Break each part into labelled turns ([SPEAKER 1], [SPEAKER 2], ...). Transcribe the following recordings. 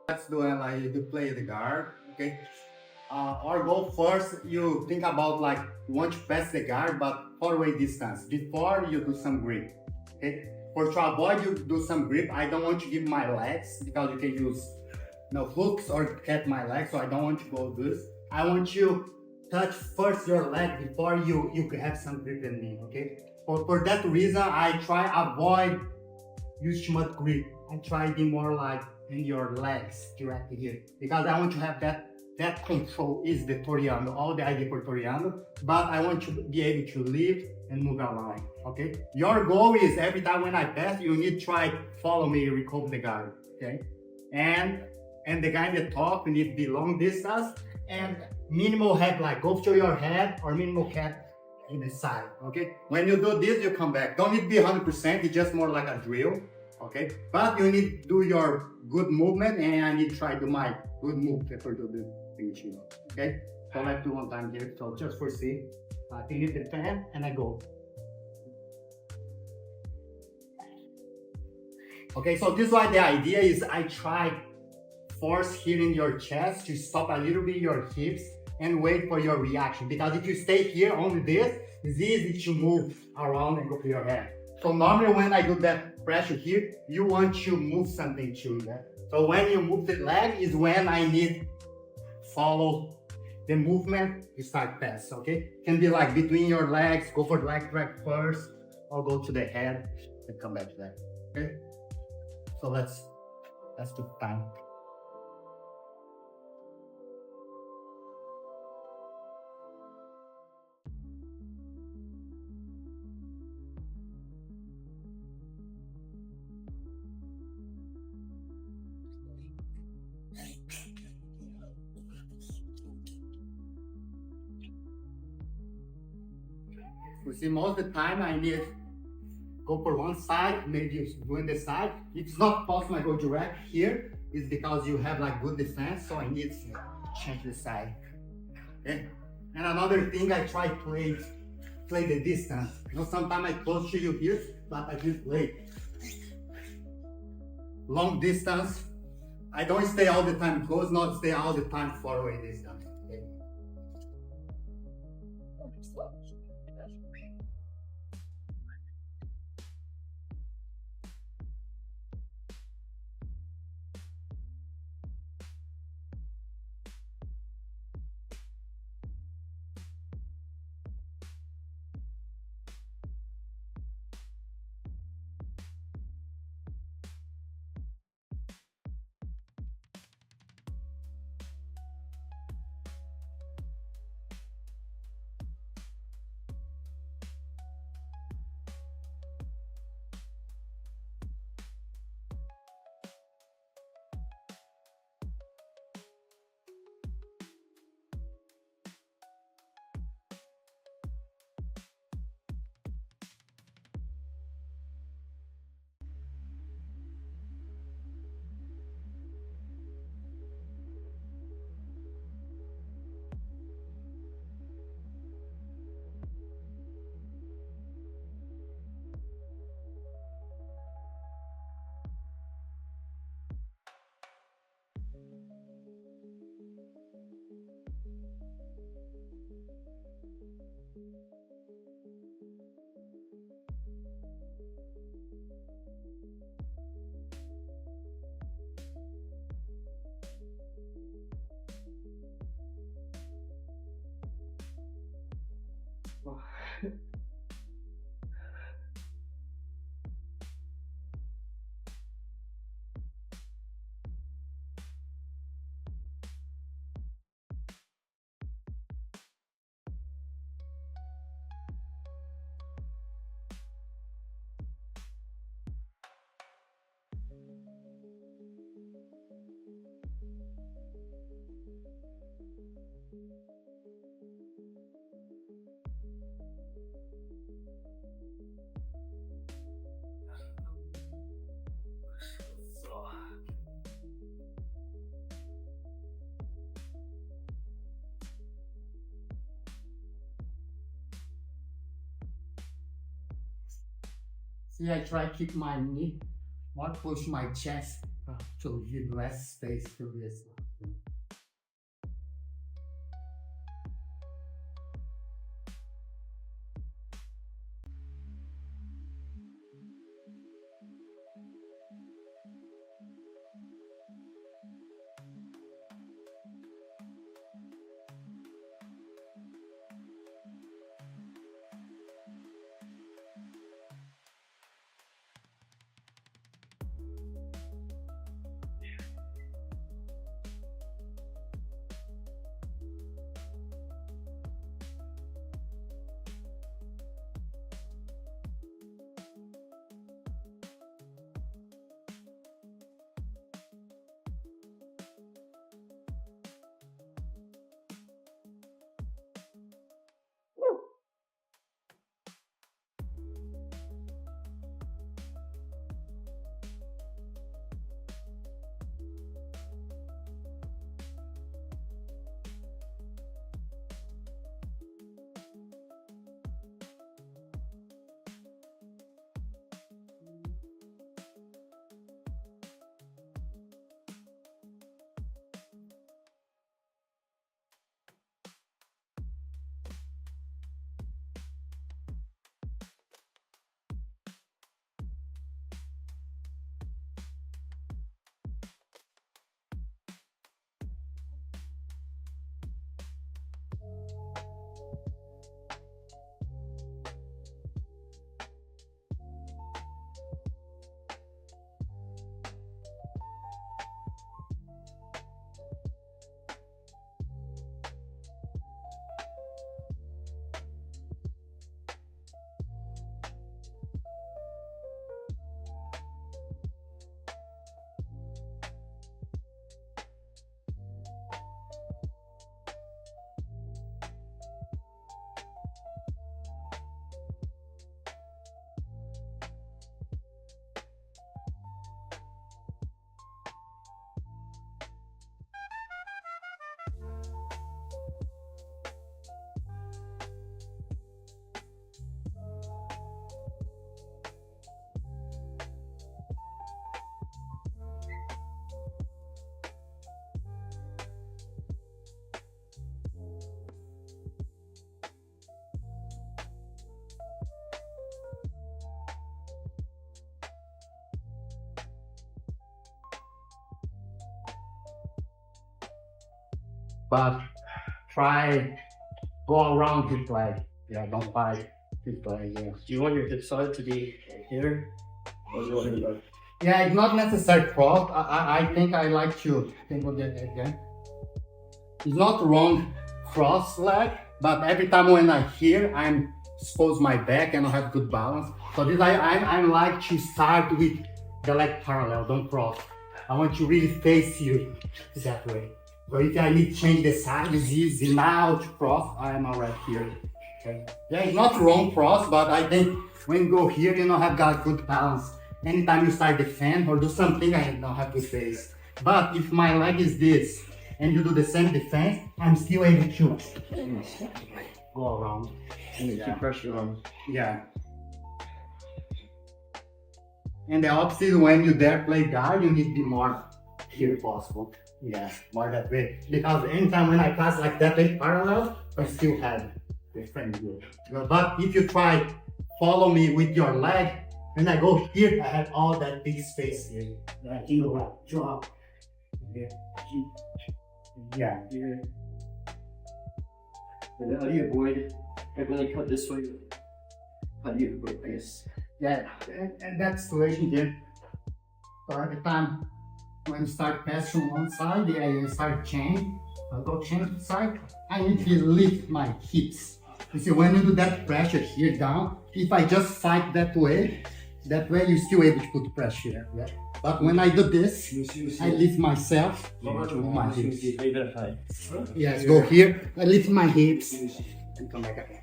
[SPEAKER 1] Let's do it like you play the guard, okay? Or go first, you think about like you want to pass the guard, but far away distance before you do some grip, okay? For to avoid you do some grip, I don't want to give my legs because you can use hooks or cat my legs, so I don't want to go this. I want you touch first your leg before you have some grip in me, okay? For that reason, I try avoid use too much grip. I try to be more like in your legs directly here because I want to have that control is the Toreando, all the idea for Toreando, but I want to be able to live and move around, okay? Your goal is every time when I pass, you need to try follow me, recover the guard, okay? And the guy in the top, you need to be long distance and minimal head, like go to your head or minimal head in the side, okay? When you do this, you come back. Don't need to be 100%, it's just more like a drill, okay? But you need to do your good movement and I need to try to do my good move for the pinch, okay? So let's do one time here. So just for see, I finish the 10 and I go. Okay, so this is why the idea is I try force here in your chest to stop a little bit your hips and wait for your reaction. Because if you stay here only this, it's easy to move around and go to your head. So normally when I do that pressure here, you want to move something too. Yeah? So when you move the leg is when I need follow the movement, you start pass, okay? Can be like between your legs, go for the leg track first, or go to the head and come back to that, okay? So let's do time. You see, most of the time I need go for one side, maybe doing the side. If it's not possible, I go direct here. It's because you have like good defense, so I need to change the side. Okay? And another thing, I try to play the distance. Sometimes I close to you here, but I just play long distance. I don't stay all the time close, not stay all the time far away distance. Okay? See, I try to keep my knee more close to my chest to give less space to this. But try go around his leg. Yeah, don't fight his leg. Yeah.
[SPEAKER 2] Do you want your hip side to be here? Or do you want your
[SPEAKER 1] Yeah, it's not necessary cross. I think I like to think of that again. It's not wrong cross leg, but every time when I hear, I'm expose my back and I have good balance. So this I like to start with the leg parallel, don't cross. I want to really face you that way. So if I need to change the side, it's easy now to cross. I am already here. Okay. Yeah, it's not wrong cross, but I think when you go here, you know, have got good balance. Anytime you start defend or do something, I don't have to face. But if my leg is this, and you do the same defense, I'm still able to go around.
[SPEAKER 2] keep pressure on?
[SPEAKER 1] Yeah. And the opposite, when you dare play guard, you need to be more here possible. Yeah, more that way. Because anytime when I pass like that way parallel, I still have the frame good. But if you try follow me with your leg, when I go here, I have all that big space here. I can go drop. Yeah. Yeah.
[SPEAKER 2] And then how do you avoid, like when they cut this way, how do you avoid this?
[SPEAKER 1] Yeah, and that situation here. So every time when you start passing one side, yeah, you start chain, I'll go chain side, I need to lift my hips. You see, when you do that pressure here down, if I just fight that way you're still able to put pressure here. Yeah? But when I do this, I lift myself, my hips. Yes, go here, I lift my hips, and come back again.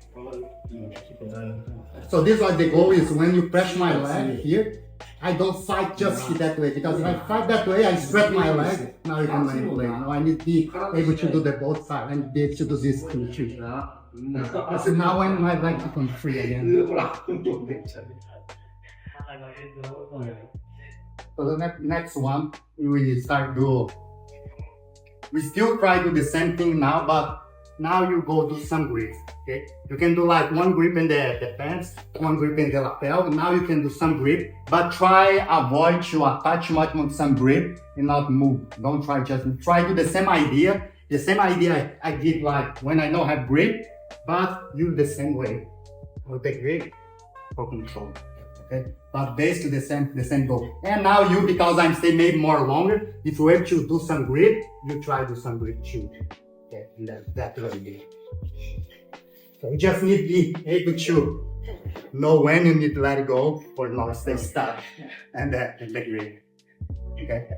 [SPEAKER 1] So this is what the goal is. When you press my leg here, I don't fight just that way, because if I fight that way, I stretch my leg. Now you can manipulate. Now I need to be able to do the both sides and be able to do this too. So now when my leg becomes free again. So the next one, we start do. We still try do the same thing now, but now you go do some grips. Okay, you can do like one grip in the pants, one grip in the lapel. Now you can do some grip, but try avoid to attach much on some grip and not move. Don't try, just try do the same idea. The same idea I did like when I don't have grip, but do the same way. With the grip for control. Okay, but basically the same goal. And now you, because I'm staying maybe more longer, if you have to do some grip, you try to do some grip too. Okay, and that way. So you just need to be able to know when you need to let it go or not stay stuck and the grip. Okay.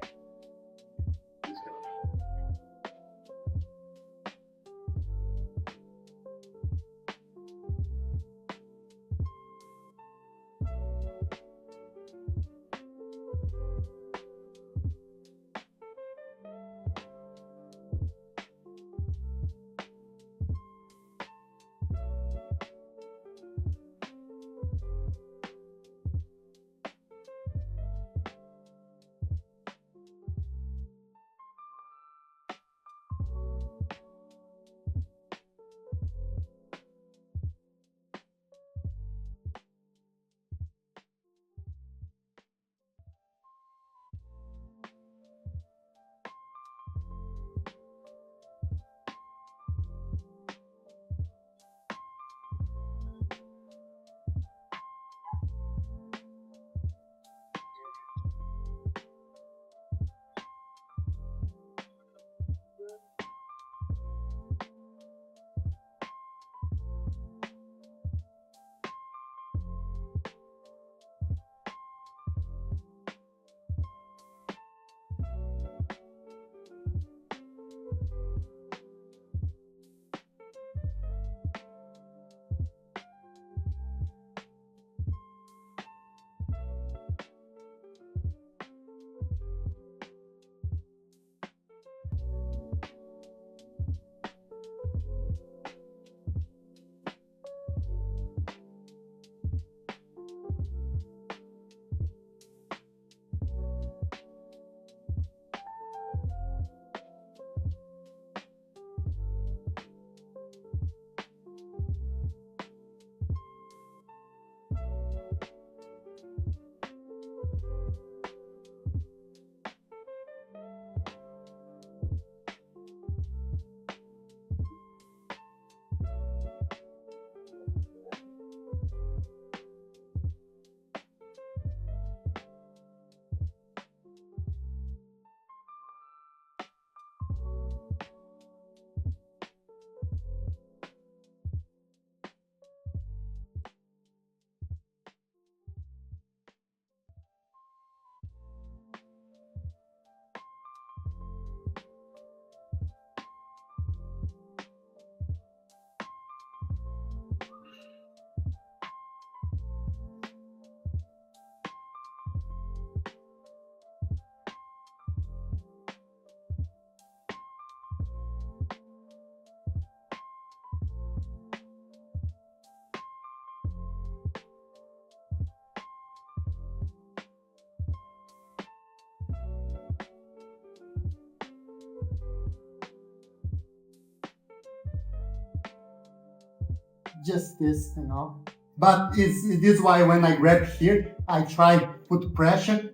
[SPEAKER 1] Just this, you know. But it is why when I grab here, I try put pressure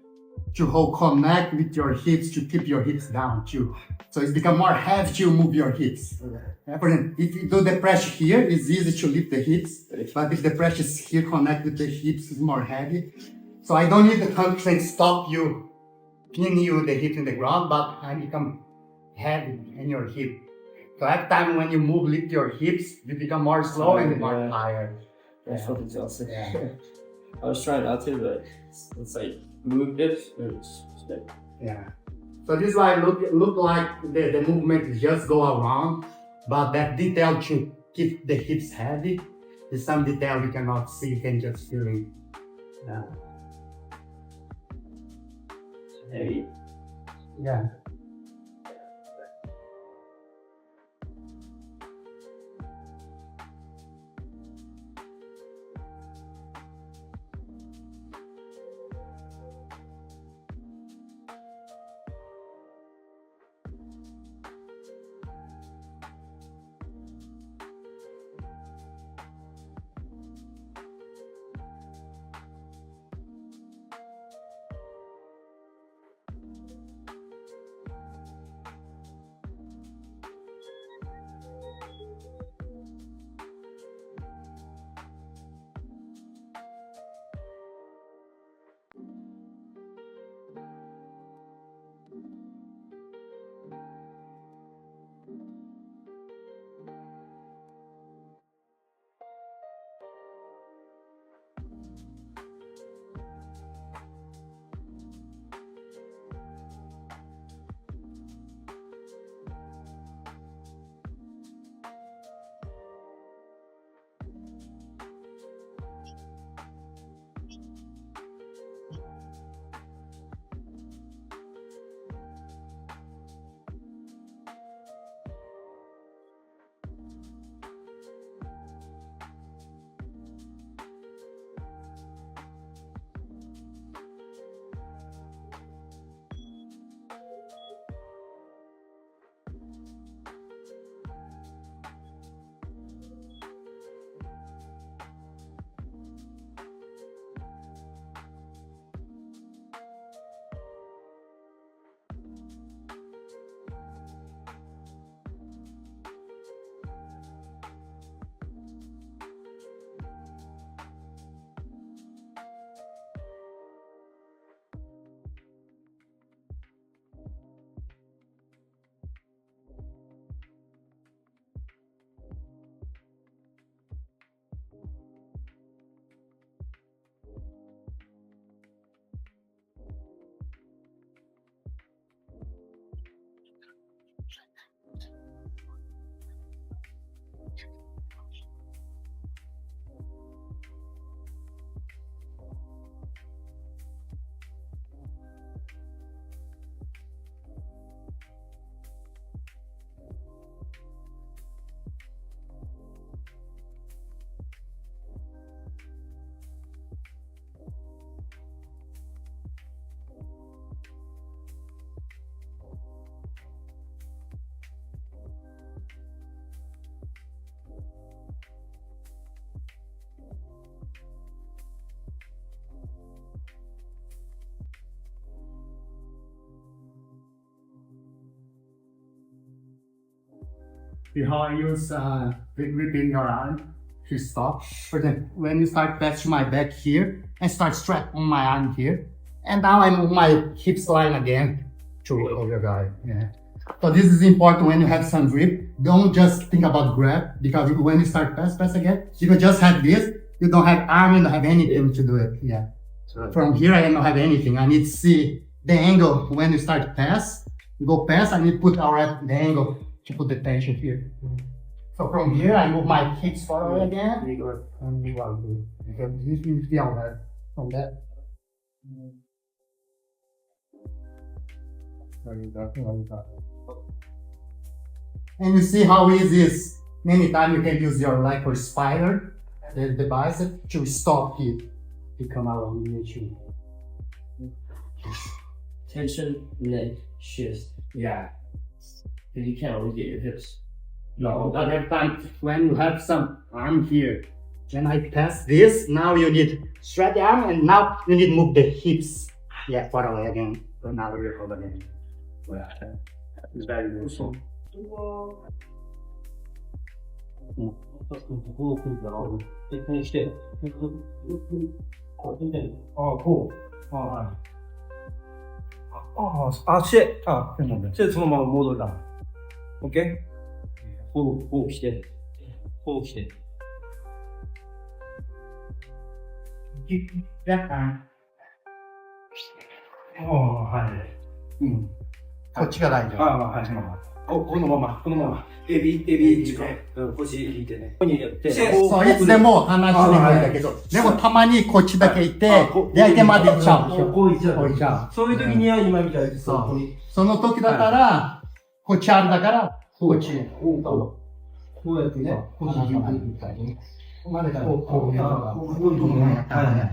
[SPEAKER 1] to hold connect with your hips to keep your hips down too. So it's become more heavy to move your hips. For example, if you do the pressure here, it's easy to lift the hips. But if the pressure is here, connect with the hips, it's more heavy. So I don't need the constraint stop you, pin you the hip in the ground, but I become heavy in your hip. So every time when you move, lift your hips, you become more slow and more tired.
[SPEAKER 2] That's what it's also.
[SPEAKER 1] Yeah.
[SPEAKER 2] I was trying not to, but it's like move hips.
[SPEAKER 1] Yeah. So this is why look like the movement just go around, but that detail to keep the hips heavy is some detail you cannot see, you can just feel it. Yeah.
[SPEAKER 2] Heavy.
[SPEAKER 1] Yeah. Before I use gripping your arm to stop. But then when you start pass to my back here, I start strap on my arm here. And now I move my hips line again to hold your guard. Yeah. So this is important when you have some grip. Don't just think about grab, because when you start pass again, you can just have this. You don't have arm, you don't have anything to do it. Yeah. From here, I don't have anything. I need to see the angle when you start pass. You go pass, I need to put the angle to put the tension here. So from here, I move my hips forward again. And you are good. You can feel that from that. And you see how easy it is. Many times you can use your leg for spider, the bicep, to stop here. To come out of the
[SPEAKER 2] Tension, leg, shift.
[SPEAKER 1] Yeah.
[SPEAKER 2] Because you can't always get your hips.
[SPEAKER 1] No, but every time when you have some arm here, when I pass this, now you need straight the arm, and now you need to move the hips. Yeah, far away again. So now we hold again. Yeah, it's very useful.
[SPEAKER 2] OK？ こう来て、こう来て。
[SPEAKER 1] That arm. こっちが大丈夫。
[SPEAKER 2] はい。このまま。エビ軸、腰引いてね。ここにやって。
[SPEAKER 1] そう、いつでも話してもいいんだけど、でもたまにこっちだけいて、で相手まで行っちゃう。
[SPEAKER 2] こう行っちゃう。そういう時には今みたいに
[SPEAKER 1] その時だったら、こっちあるだから、こっち。
[SPEAKER 2] こうやってね、こっち引いたり。までからこうやったら。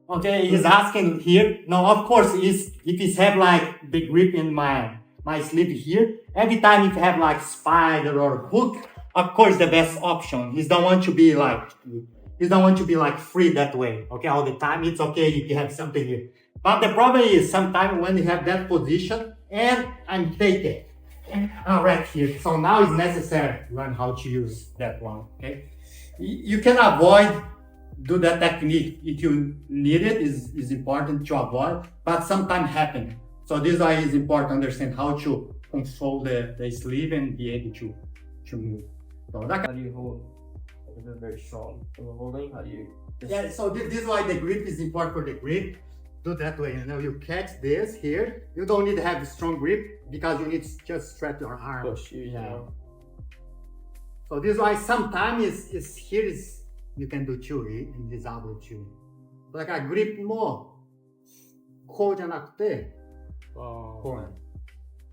[SPEAKER 1] Okay, he's asking here. No, of course, if you have like the grip in my sleeve here, every time if you have like spider or hook, of course the best option. He don't want to be like free that way. Okay, all the time. It's okay if you have something here. But the problem is sometimes when you have that position and I'm taking right here. So now it's necessary to learn how to use that one. Okay, you can avoid do that technique if you need it. Is important to avoid, but sometimes happen. So this is why it's important to understand how to control the sleeve and be able to move. So that
[SPEAKER 2] How do you hold? It's very strong. Holding, how do you?
[SPEAKER 1] yeah. So this is why the grip is important for the grip. Do that way. You know, you catch this here. You don't need to have a strong grip because you need to just stretch your arm.
[SPEAKER 2] Push you.
[SPEAKER 1] Yeah. So this is why sometimes is here is you can do too in this elbow too. だからグリップもこうじゃなくてこう。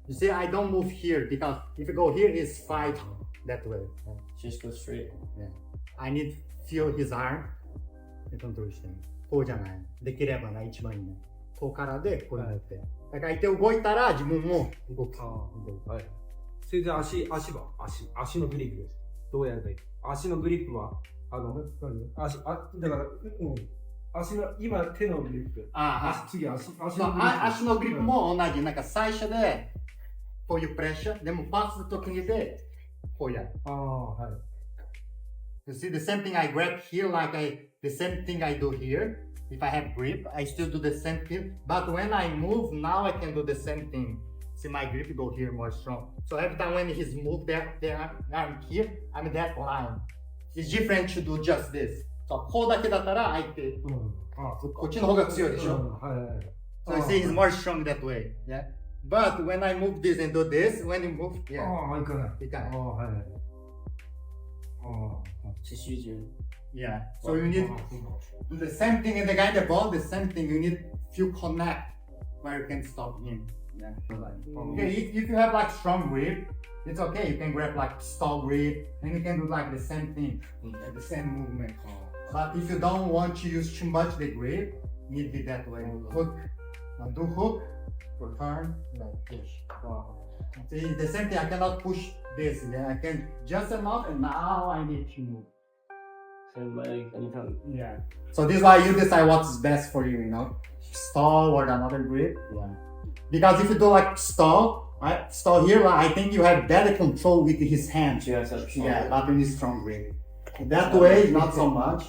[SPEAKER 1] You see, I don't move here because if you go here, he's fight that way.
[SPEAKER 2] Just go straight.
[SPEAKER 1] Yeah. I need to feel his arm. コントロールしてね。こうじゃない。できればな一番いいね。こうからでこうやって。だから相手動いたら自分も動く。
[SPEAKER 3] はい。それで足のグリップです。どうやればいい？足のグリップはだから、足の今手のグリップ。次足
[SPEAKER 1] のグリップも同じ。なんか最初でこういうプレッシャー。でもパスの時にでこうやる。
[SPEAKER 3] はい。
[SPEAKER 1] You see the same thing I grab here like the same thing I do here. If I have grip, I still do the same thing. But when I move, now I can do the same thing. See my grip go here more strong. So every time when he's moved there, I'm here, I'm in that line. It's different to do just this. So こうだけだったら相手、こっちの方が強いでしょ。So you see he's more strong that way. Yeah. But when I move this and do this, when you move, yeah.
[SPEAKER 3] いかない。
[SPEAKER 1] いかない。Yeah. So you need do the same thing in the guy in the ball, the same thing. You need to connect where you can stop him. Yeah. Okay, if you have like strong grip, it's okay. You can grab like stall grip and you can do like the same thing, the same movement. But if you don't want to use too much the grip, you need to be that way. Hook. Now do hook, return, like push. See, the same thing. I cannot push this. Yeah, I can just enough, and now I need to move.
[SPEAKER 2] Same leg, anytime.
[SPEAKER 1] Yeah. So this is why you decide what's best for you. You know. stall or another grip. Yeah. Because if you do like stall, right? Stall here, like, I think you have better control with his hands.
[SPEAKER 2] Yes,
[SPEAKER 1] Yeah, but in his strong grip. That way, not so much.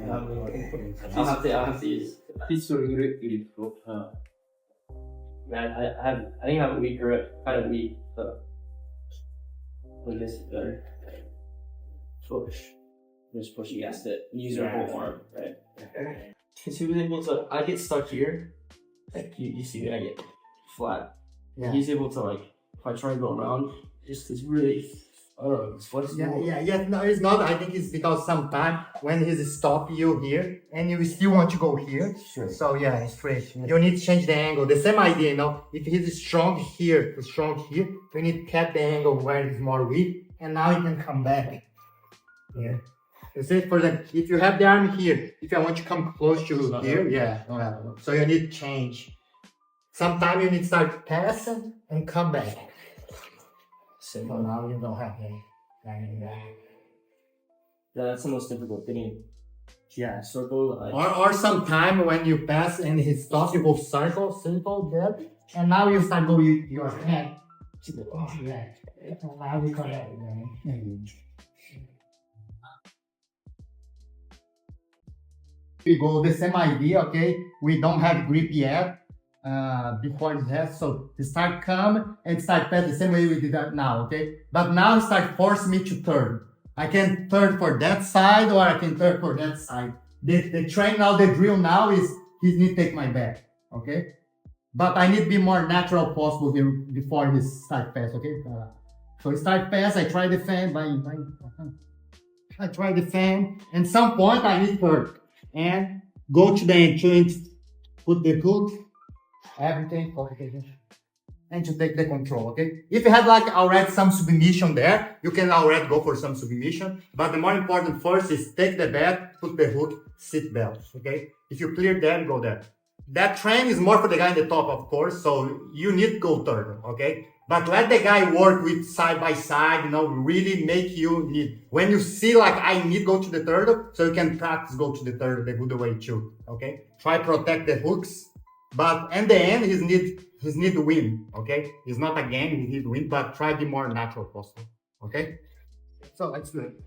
[SPEAKER 2] I'll have to use pistol grip. Man, I think I have a weak grip, kind of weak. So with this is better. Push. Just push against it. Use your whole arm, right? Because he was able to. I get stuck here. Like you see me, I get flat.
[SPEAKER 1] Yeah.
[SPEAKER 2] He's able to like. If I try to go around, it's really. I don't know. It's flexible.
[SPEAKER 1] Yeah. No, it's not. I think it's because sometimes when he's stop you here and you still want to go here.
[SPEAKER 2] Sure.
[SPEAKER 1] So yeah, it's straight. You need to change the angle. The same idea, you know. If he's strong here, you need to cut the angle where it's more weak, and now he can come back. Yeah. You see, for example, if you have the arm here, if I want to come close to here, yeah, so you need to change. Sometimes you need to start passing and come back. So now you don't have any.
[SPEAKER 2] Yeah, that's the most difficult thing. Yeah, circle.
[SPEAKER 1] Or sometime when you pass and he stops, you go circle there, and now you start going your hand to the left. Now we correct. We go the same idea, okay? We don't have grip yet before that, so start come and start pass the same way we did that now, okay? But now start force me to turn. I can turn for that side or I can turn for that side. The train now, the drill now is he need to take my back, okay? But I need to be more natural possible here before he start pass, okay? So start pass, I try defend, I try defend, and some point I need turn. And go to the entrance, put the hook, everything, and to take the control, okay? If you have like already some submission there, you can already go for some submission, but the more important first is take the bat, put the hook, sit belt, okay? If you clear that, go there. That train is more for the guy in the top, of course, so you need to go third, okay? But let the guy work with side by side, you know, really make you need. When you see like I need go to the third, so you can practice go to the third the good way too, okay? Try protect the hooks, but in the end, he need to win, okay? It's not a game, he need to win, but try to be more natural possible, okay? So that's good.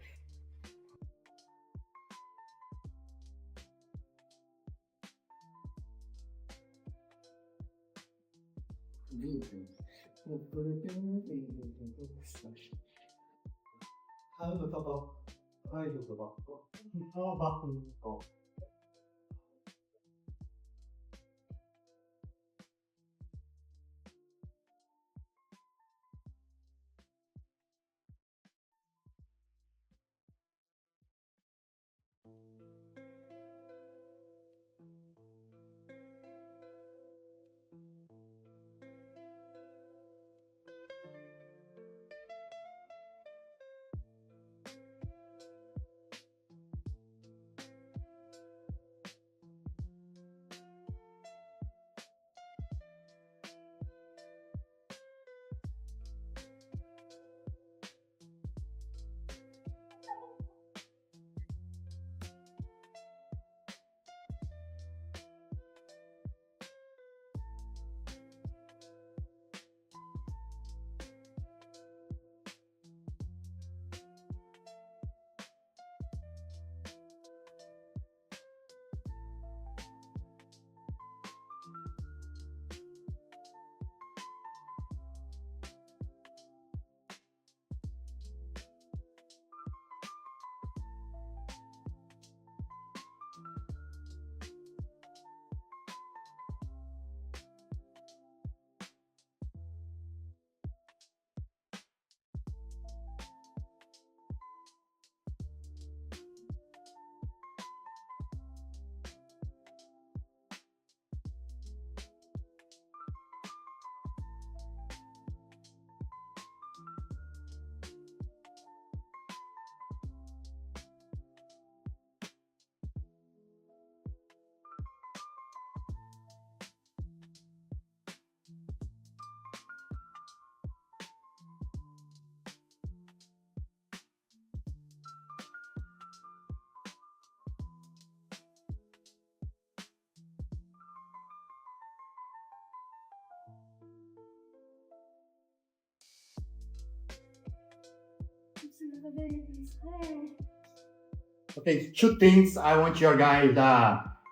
[SPEAKER 1] Okay, two things I want your guys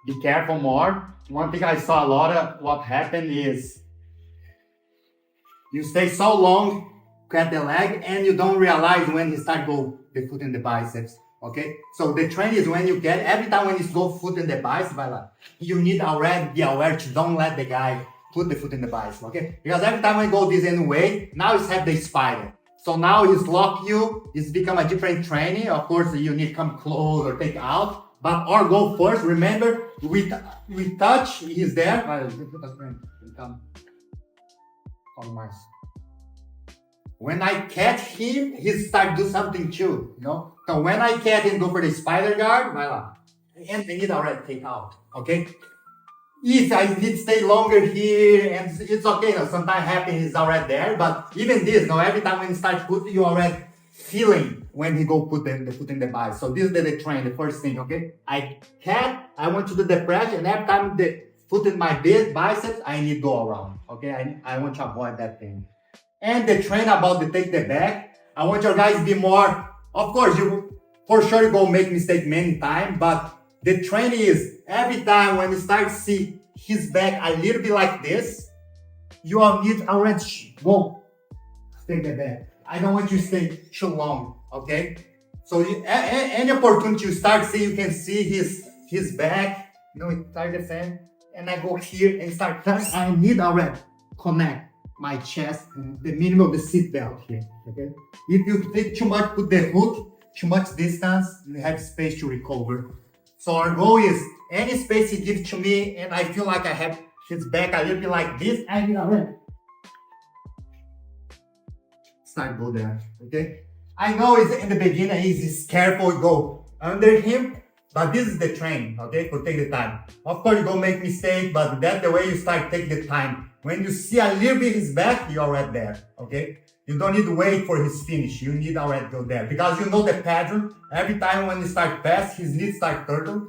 [SPEAKER 1] be careful more. One thing I saw a lot of what happened is you stay so long at the leg and you don't realize when you start go the foot in the biceps. Okay, so the trend is when you get every time when you go foot in the biceps, you need already be aware to don't let the guy put the foot in the biceps. Okay, because every time I go this anyway, now it's have the spider. So now he's lock you, it's become a different training. Of course, you need to come close or take out, but or go first. Remember, we touch, he's there. When I catch him, he start do something too, you know. So when I catch him, go for the spider guard, and I need already take out, okay? If I need stay longer here, and it's okay, you know, sometimes happen he's already there, but even this, you know, every time when he start putting, you already feeling when he go put the foot in the bicep. So this is the train, the first thing, okay? I want to do the press, and every time the foot in my biceps, I need to go around, okay? I want to avoid that thing. And the train about the take the back, I want your guys to be more, of course, you for sure go make mistake many times, but the trend is every time when you start to see his back a little bit like this, you all need already go take the back. I don't want you to stay too long, okay? So any opportunity you start see, you can see his back, you know, it start the same, and I go here and start touch. I need already connect my chest, the minimum of the seat belt here, okay? If you take too much, put the hook, too much distance, you have space to recover. So our goal is any space he gives to me and I feel like I have his back a little bit like this, I need already start go there, okay? I know it's in the beginning, he's careful, go under him, but this is the train, okay, for take the time. Of course, you don't make mistake, but that's the way you start take the time. When you see a little bit his back, you're already there, okay? You don't need to wait for his finish. You need already go there. Because you know the pattern. Every time when you start pass, his knees start turtle.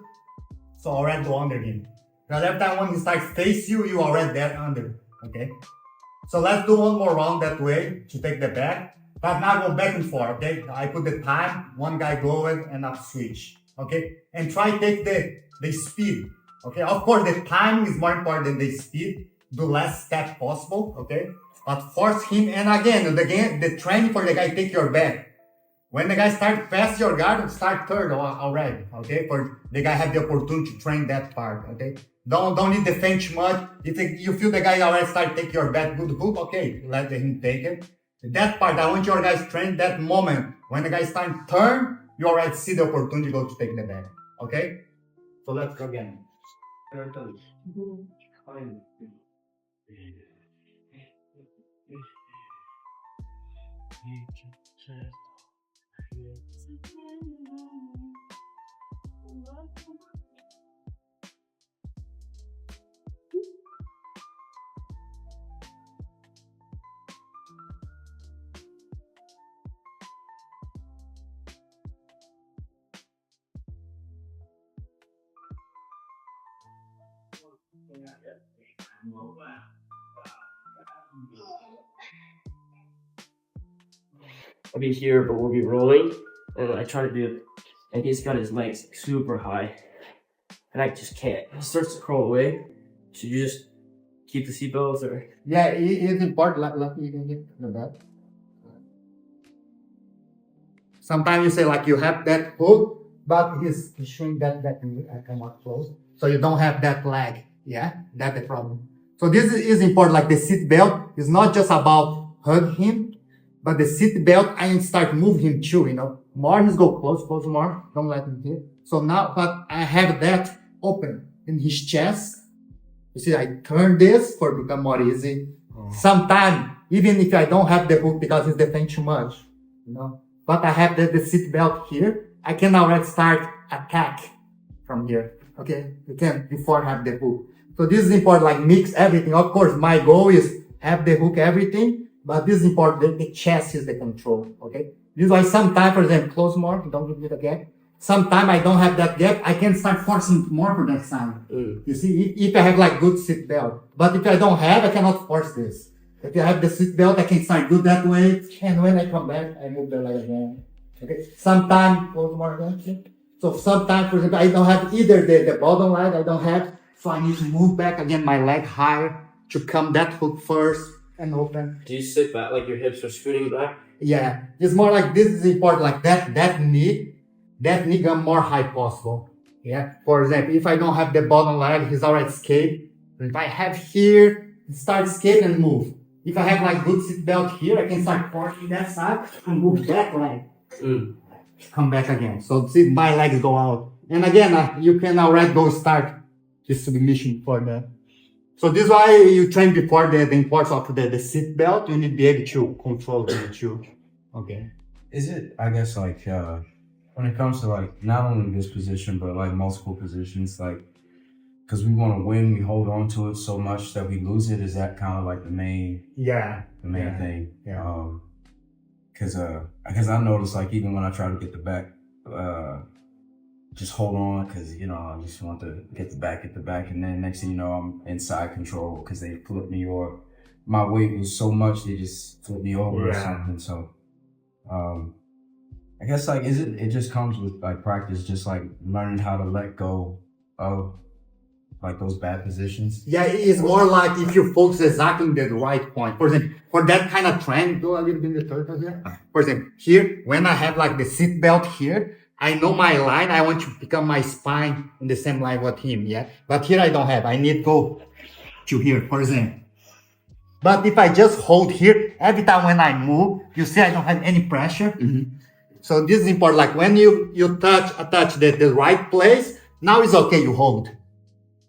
[SPEAKER 1] So already go under him. Because every time when he starts face you, you already there under, okay? So let's do one more round that way to take the back. But now go back and forth, okay? I put the time, one guy going and up switch, okay? And try take the speed, okay? Of course, the time is more important than the speed. Do less step possible, okay? But force him, and again, the training for the guy take your back. When the guy start pass your guard, start third already, okay? For the guy have the opportunity to train that part, okay? Don't need defend too much. If you feel the guy already start take your back, good hook, okay, let him take it. That part, I want your guys train that moment. When the guy start turn, you already see the opportunity to go to take the back, okay? So let's go again.
[SPEAKER 2] I'll be here, but we'll be rolling, and I try to do it, and he's got his legs super high, and I just can't. He starts to crawl away. Should you just keep the seatbelts, or?
[SPEAKER 1] Yeah, it's important. Let me get the back. Sometimes you say like you have that hook, but he's showing that I cannot close, so you don't have that leg. Yeah, that's the problem. So this is important. Like the seat belt is not just about hug him, but the seat belt I start move him too. You know, more he's go close more. Don't let him hit. So now, but I have that open in his chest. You see, I turn this for become more easy. Sometimes, even if I don't have the hook because it's defend too much, you know, but I have the seat belt here, I can already start attack from here. Okay, you can before have the hook. So this is important, like mix everything. Of course, my goal is have the hook everything, but this is important. The chest is the control. Okay, this is why sometimes, for example, close more. Don't give me the gap. Sometimes I don't have that gap. I can start forcing more for that side. You see, if I have like good seat belt, but if I don't have, I cannot force this. If you have the seat belt, I can start good that way. And when I come back, I move the leg again. Okay. Sometimes, so sometimes, for example, I don't have either the bottom leg, I don't have, so I need to move back again, my leg higher to come that hook first and open.
[SPEAKER 2] Do you sit back like your hips are scooting back?
[SPEAKER 1] Yeah, it's more like this is important, like that knee go more high possible. Yeah, for example, if I don't have the bottom leg, he's already escaped. If I have here, start escape and move. If I have like good seat belt here, I can start forcing that side and move that leg. Come back again. So see, my legs go out. And again, you can already go start this submission for that. So this is why you train before the importance of the seat belt. You need to be able to control the two. Okay.
[SPEAKER 3] Is it, I guess, like, when it comes to, like, not only this position, but, like, multiple positions, like, because we want to win, we hold on to it so much that we lose it. Is that kind of, like, the main thing?
[SPEAKER 1] Yeah.
[SPEAKER 3] Because I noticed, like, even when I try to get the back, just hold on, because, you know, I just want to get the back, and then next thing you know, I'm inside control because they flip me, or my weight was so much, they just flip me over or something. So, I guess, like, it just comes with, like, practice, just, like, learning how to let go of, like, those bad positions.
[SPEAKER 1] Yeah, it's more like if you focus exactly on the right point. For example, for that kind of trend, go a little bit in the third here. For example, here, when I have like the seat belt here, I know my line, I want to become my spine in the same line with him, yeah? But here I don't have, I need to go to here, for example. But if I just hold here, every time when I move, you see I don't have any pressure. So this is important, like when you touch the right place, now it's okay, you hold.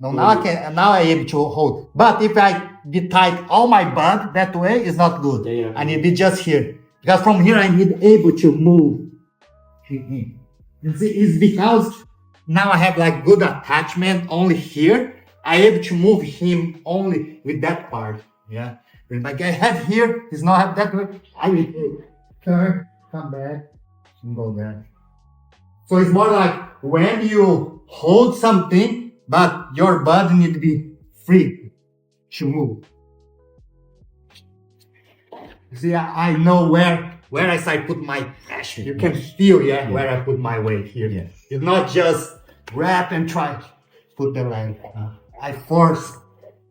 [SPEAKER 1] No, now I'm able to hold. But if I be tight all my butt that way, it's not good. I need to be just here. Because from here I need able to move. You see, it's because now I have like good attachment only here. I able to move him only with that part. Yeah. But like I have here, he's not have that way. I will turn, come back, and go there. So it's more like when you hold something, but your body need to be free to move. See, I know where I start put my pressure. You can feel, where I put my weight here.
[SPEAKER 3] Yeah.
[SPEAKER 1] It's not just wrap and try to put the leg. I force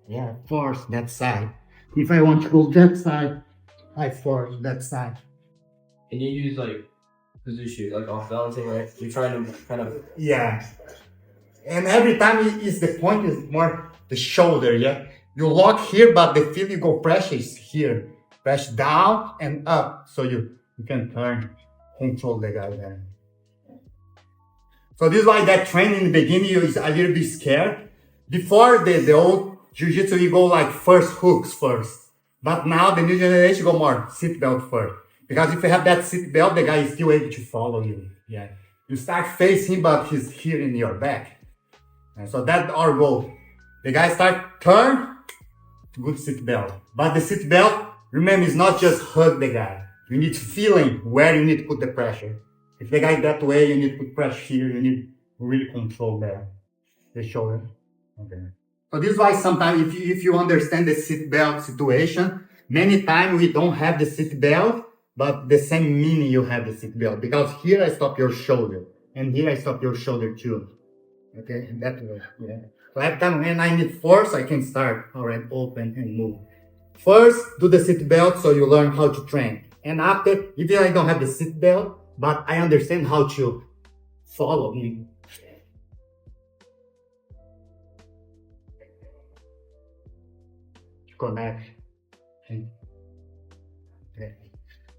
[SPEAKER 1] that side. If I want to go that side, I force that side.
[SPEAKER 2] And you use like position, like off balancing, right? You're trying to kind of
[SPEAKER 1] And every time is the point is more the shoulder, You lock here, but the feel you go pressure is here. Press down and up, so you can turn, control the guy there. So this is why that training in the beginning is a little bit scared. Before the old jiu-jitsu, you go like first hooks first. But now the new generation go more seat belt first. Because if you have that seat belt, the guy is still able to follow you. Yeah. You start facing, but he's here in your back. And so that's our goal. The guy start turn, good seat belt. But the seat belt, remember, it's not just hug the guy. You need feeling where you need to put the pressure. If the guy that way, you need to put pressure here. You need to really control the shoulder. Okay. So this is why sometimes if you understand the seat belt situation, many times we don't have the seat belt, but the same meaning you have the seat belt. Because here I stop your shoulder. And here I stop your shoulder too. Okay, that way, So every time when I need force, I can start already open and move. First, do the seat belt so you learn how to train. And after, if I don't have the seat belt, but I understand how to follow him. Connect. Okay.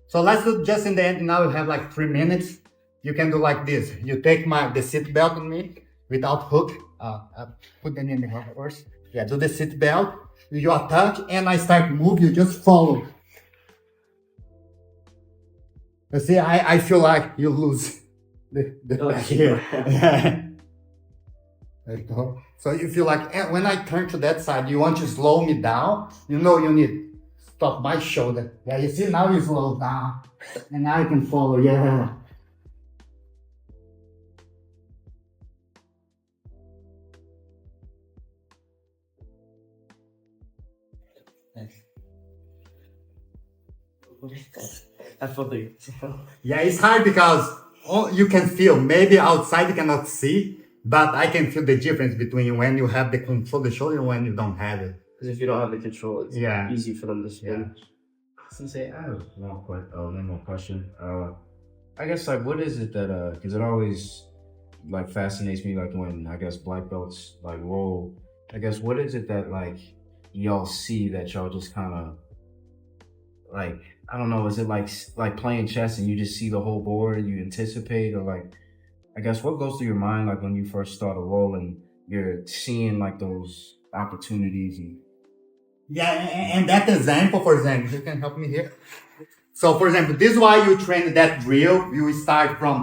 [SPEAKER 1] So let's do just in the end. Now we have like 3 minutes. You can do like this. You take the seat belt on me without hook. Put them in the hook first. Yeah, do the seat belt. You attach and I start move. You just follow. You see, I feel like you lose the here. There you go. So you feel like when I turn to that side, you want to slow me down. You know you need to stop my shoulder. Yeah, you see now you slow down, and now you can follow. Yeah.
[SPEAKER 2] I fully.
[SPEAKER 1] Yeah, it's hard because you can feel. Maybe outside you cannot see, but I can feel the difference between when you have the control of the shoulder and when you don't have it.
[SPEAKER 2] Because if you don't have the control, it's
[SPEAKER 1] Yeah.
[SPEAKER 2] easy for them to spin.
[SPEAKER 4] Sensei, I have one more question. I guess like what is it that because it always like fascinates me like when I guess black belts like roll. I guess what is it that like y'all see that y'all just kind of like I don't know, is it like playing chess and you just see the whole board and you anticipate, or like I guess what goes through your mind like when you first start a roll and you're seeing like those opportunities and
[SPEAKER 1] Yeah, and that example, for example, you can help me here. So, for example, this is why you train that drill. You start from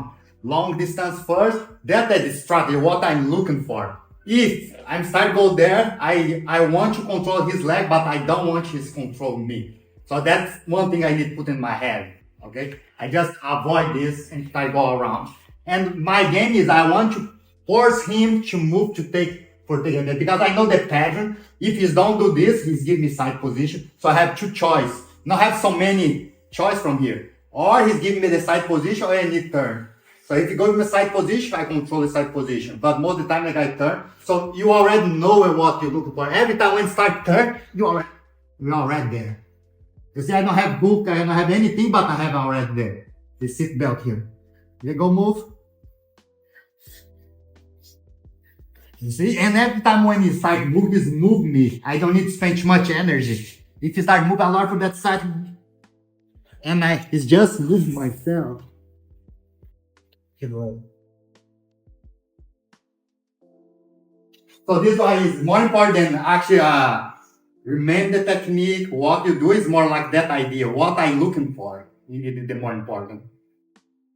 [SPEAKER 1] long distance first. That's the strategy, what I'm looking for. If I'm start go there, I want to control his leg, but I don't want his control me. So that's one thing I need to put in my head. Okay, I just avoid this and start go around. And my game is I want to force him to move to take because I know the pattern. If he don't do this, he's give me side position. So I have two choices. Not have so many choice from here. Or he's giving me the side position or I need turn. So if you go in the side position, I control the side position. But most of the time I got turn. So you already know what you're looking for. Every time when start turn, you're already there. You see, I don't have book, I don't have anything, but I have already there. The seat belt here. You go move. You see, and every time when you start move me. I don't need to spend too much energy. If you start moving a lot from that side, and it's just move myself. So this one is more important than actually remember the technique. What you do is more like that idea. What I'm looking for. It is the more important.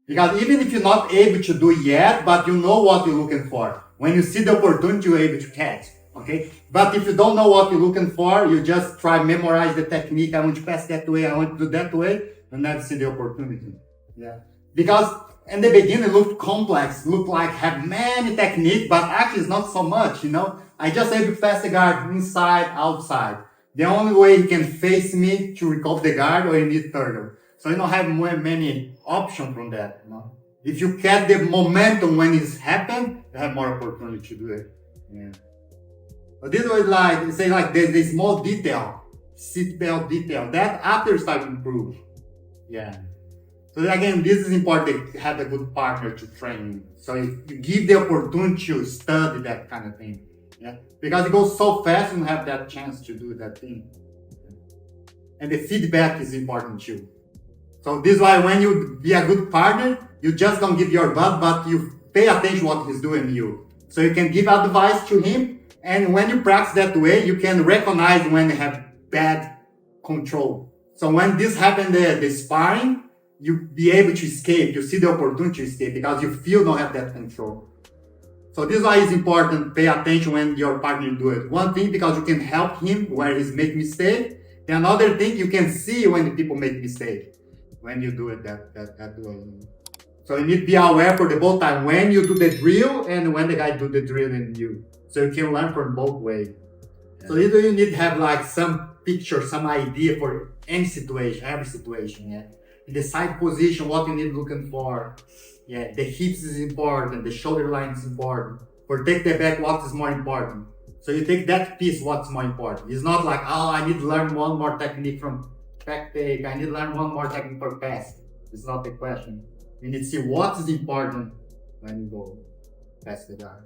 [SPEAKER 1] Because even if you're not able to do it yet, but you know what you're looking for. When you see the opportunity, you're able to catch. Okay? But if you don't know what you're looking for, you just try memorize the technique. I want to pass that way, I want to do that way, and never see the opportunity. Yeah. Because in the beginning it looked complex, looked like have many techniques, but actually it's not so much, you know. I just able to pass the guard inside, outside. The only way he can face me to recover the guard or you need turtle. So you don't have many options from that, you know. If you catch the momentum when it's happened, you have more opportunity to do it. Yeah. But this was like, say like the small detail, seat belt detail, that after you start to improve. Yeah. So again, this is important to have a good partner to train. So you give the opportunity to study that kind of thing. Yeah. Because it goes so fast, you don't have that chance to do that thing. And the feedback is important too. So this is why when you be a good partner, you just don't give your butt, but you pay attention what he's doing you. So you can give advice to him, and when you practice that way, you can recognize when they have bad control. So when this happens, the sparring, you be able to escape. You see the opportunity to escape because you feel don't have that control. So this is why it's important. Pay attention when your partner do it. One thing, because you can help him where he's make mistake. And another thing, you can see when the people make mistake. When you do it that way. So you need to be aware for the both time when you do the drill and when the guy do the drill in you. So you can learn from both ways. Yeah. So you need to have like some picture, some idea for any situation, every situation. Yeah. The side position, what you need looking for. Yeah. The hips is important. The shoulder line is important. For take the back, what is more important. So you take that piece, what's more important. It's not like, oh, I need to learn one more technique from back take, I need to learn one more technique for pass. It's not the question. You need to see what is important when you go pass the guard.